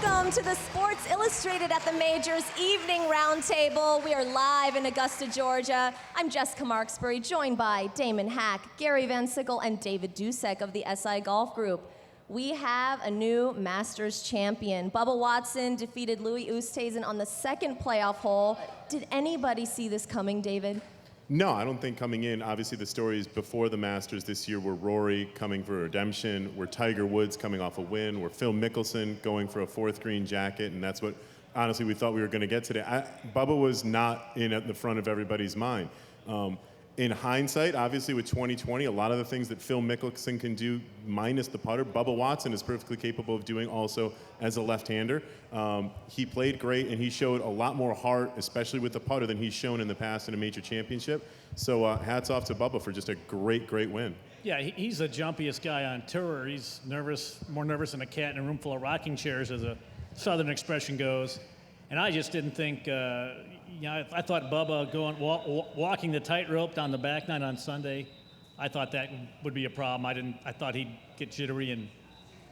Welcome to the Sports Illustrated at the Majors Evening Roundtable. We are live in Augusta, Georgia. I'm Jessica Marksbury, joined by Damon Hack, Gary Van Sickle, and David Dusek of the SI Golf Group. We have a new Masters champion. Bubba Watson defeated Louis Oosthuizen on the second playoff hole. Did anybody see this coming, David? No, I don't think coming in. Obviously, the stories before the Masters this year were Rory coming for redemption, were Tiger Woods coming off a win, were Phil Mickelson going for a fourth green jacket, and that's what, honestly, we thought we were going to get today. Bubba was not in at the front of everybody's mind. In hindsight, obviously with 2020, a lot of the things that Phil Mickelson can do, minus the putter, Bubba Watson is perfectly capable of doing also as a left-hander. He played great, and he showed a lot more heart, especially with the putter, than he's shown in the past in a major championship. So hats off to Bubba for just a great, great win. Yeah, he's the jumpiest guy on tour. He's nervous, more nervous than a cat in a room full of rocking chairs, as a Southern expression goes. And I just didn't think, I thought Bubba walking the tightrope down the back nine on Sunday, I thought that would be a problem. I thought he'd get jittery and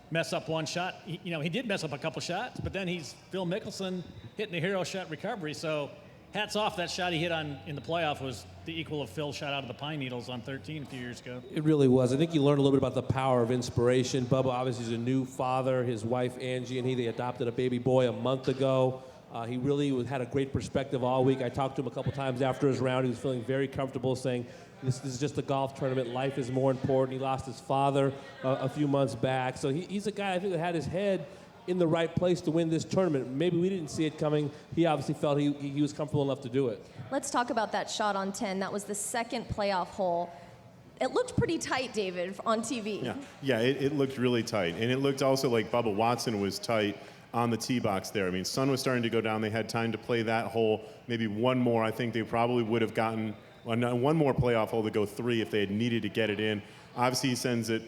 mess up one shot. He did mess up a couple shots, but then he's Phil Mickelson hitting a hero shot recovery. So hats off, that shot he hit in the playoff was the equal of Phil's shot out of the Pine Needles on 13 a few years ago. It really was. I think you learned a little bit about the power of inspiration. Bubba obviously is a new father. His wife Angie and they adopted a baby boy a month ago. He really had a great perspective all week. I talked to him a couple times after his round. He was feeling very comfortable, saying this is just a golf tournament. Life is more important. He lost his father a few months back. So he's a guy, I think, that had his head in the right place to win this tournament. Maybe we didn't see it coming. He obviously felt he was comfortable enough to do it. Let's talk about that shot on 10. That was the second playoff hole. It looked pretty tight, David, on TV. Yeah, it looked really tight. And it looked also like Bubba Watson was tight on the tee box there. I mean, sun was starting to go down. They had time to play that hole. Maybe one more. I think they probably would have gotten one more playoff hole to go 3 if they had needed to get it in. Obviously, he sends it,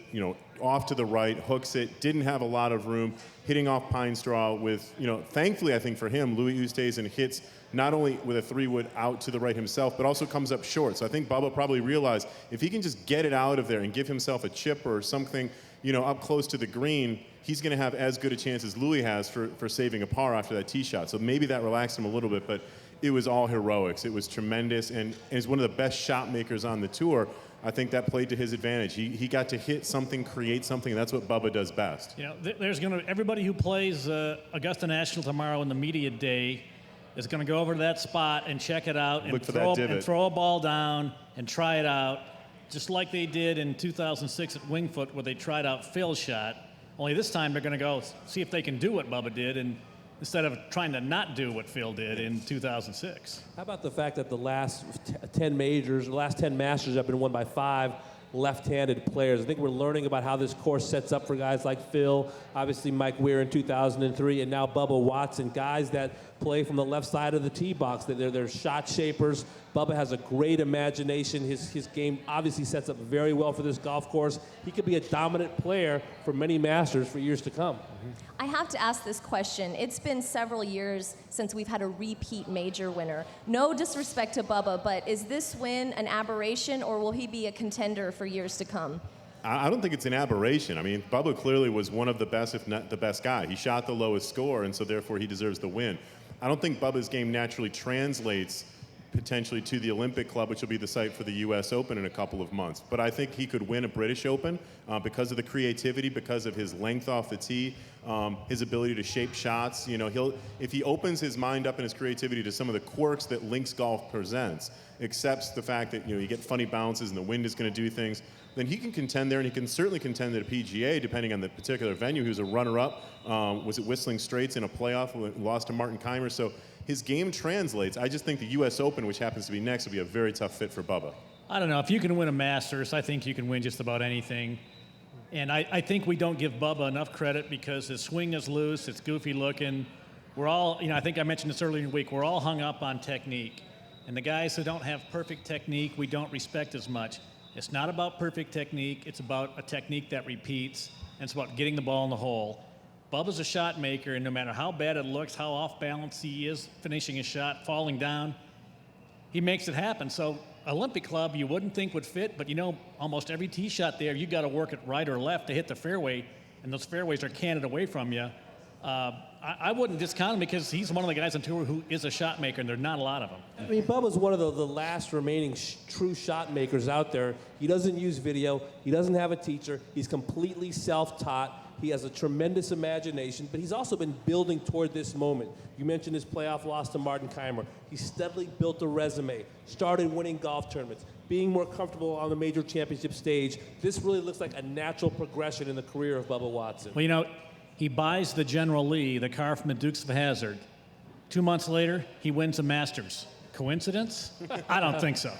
off to the right, hooks it, didn't have a lot of room, hitting off pine straw with, thankfully, I think for him, Louis Oosthuizen hits not only with a 3-wood out to the right himself, but also comes up short. So I think Bubba probably realized if he can just get it out of there and give himself a chip or something, up close to the green, he's going to have as good a chance as Louis has for saving a par after that tee shot. So maybe that relaxed him a little bit, but it was all heroics. It was tremendous, and he's one of the best shot makers on the tour. I think that played to his advantage. He got to hit something, create something, and that's what Bubba does best. There's everybody who plays Augusta National tomorrow in the media day is going to go over to that spot and check it out and throw a ball down and try it out, just like they did in 2006 at Wingfoot, where they tried out Phil's shot. Only this time they're going to go see if they can do what Bubba did, and instead of trying to not do what Phil did in 2006. How about the fact that the last 10 majors, the last 10 Masters have been won by 5 left-handed players? I think we're learning about how this course sets up for guys like Phil, obviously Mike Weir in 2003, and now Bubba Watson, guys that play from the left side of the tee box. They're shot shapers. Bubba has a great imagination. His game obviously sets up very well for this golf course. He could be a dominant player for many Masters for years to come. I have to ask this question. It's been several years since we've had a repeat major winner. No disrespect to Bubba, but is this win an aberration, or will he be a contender for years to come? I don't think it's an aberration. I mean, Bubba clearly was one of the best, if not the best guy. He shot the lowest score, and so therefore he deserves the win. I don't think Bubba's game naturally translates potentially to the Olympic Club, which will be the site for the U.S. Open in a couple of months. But I think he could win a British Open because of the creativity, because of his length off the tee, his ability to shape shots. If he opens his mind up and his creativity to some of the quirks that links golf presents, accepts the fact that you get funny bounces and the wind is going to do things, then he can contend there, and he can certainly contend at a PGA, depending on the particular venue. He was a runner-up, was at Whistling Straits in a playoff, lost to Martin Keimer. So his game translates. I just think the U.S. Open, which happens to be next, will be a very tough fit for Bubba. I don't know. If you can win a Masters, I think you can win just about anything. And I think we don't give Bubba enough credit because his swing is loose, it's goofy looking. We're all, I think I mentioned this earlier in the week, we're all hung up on technique. And the guys who don't have perfect technique, we don't respect as much. It's not about perfect technique. It's about a technique that repeats, and it's about getting the ball in the hole. Bubba's a shot maker, and no matter how bad it looks, how off balance he is finishing his shot, falling down, he makes it happen. So Olympic Club you wouldn't think would fit, but almost every tee shot there, you got to work it right or left to hit the fairway, and those fairways are canted away from you. I wouldn't discount him because he's one of the guys on tour who is a shot maker, and there are not a lot of them. I mean, Bubba's one of the last remaining true shot makers out there. He doesn't use video. He doesn't have a teacher. He's completely self-taught. He has a tremendous imagination, but he's also been building toward this moment. You mentioned his playoff loss to Martin Keimer. He steadily built a resume, started winning golf tournaments, being more comfortable on the major championship stage. This really looks like a natural progression in the career of Bubba Watson. Well, you know, he buys the General Lee, the car from the Dukes of Hazzard. 2 months later, he wins the Masters. Coincidence? I don't think so.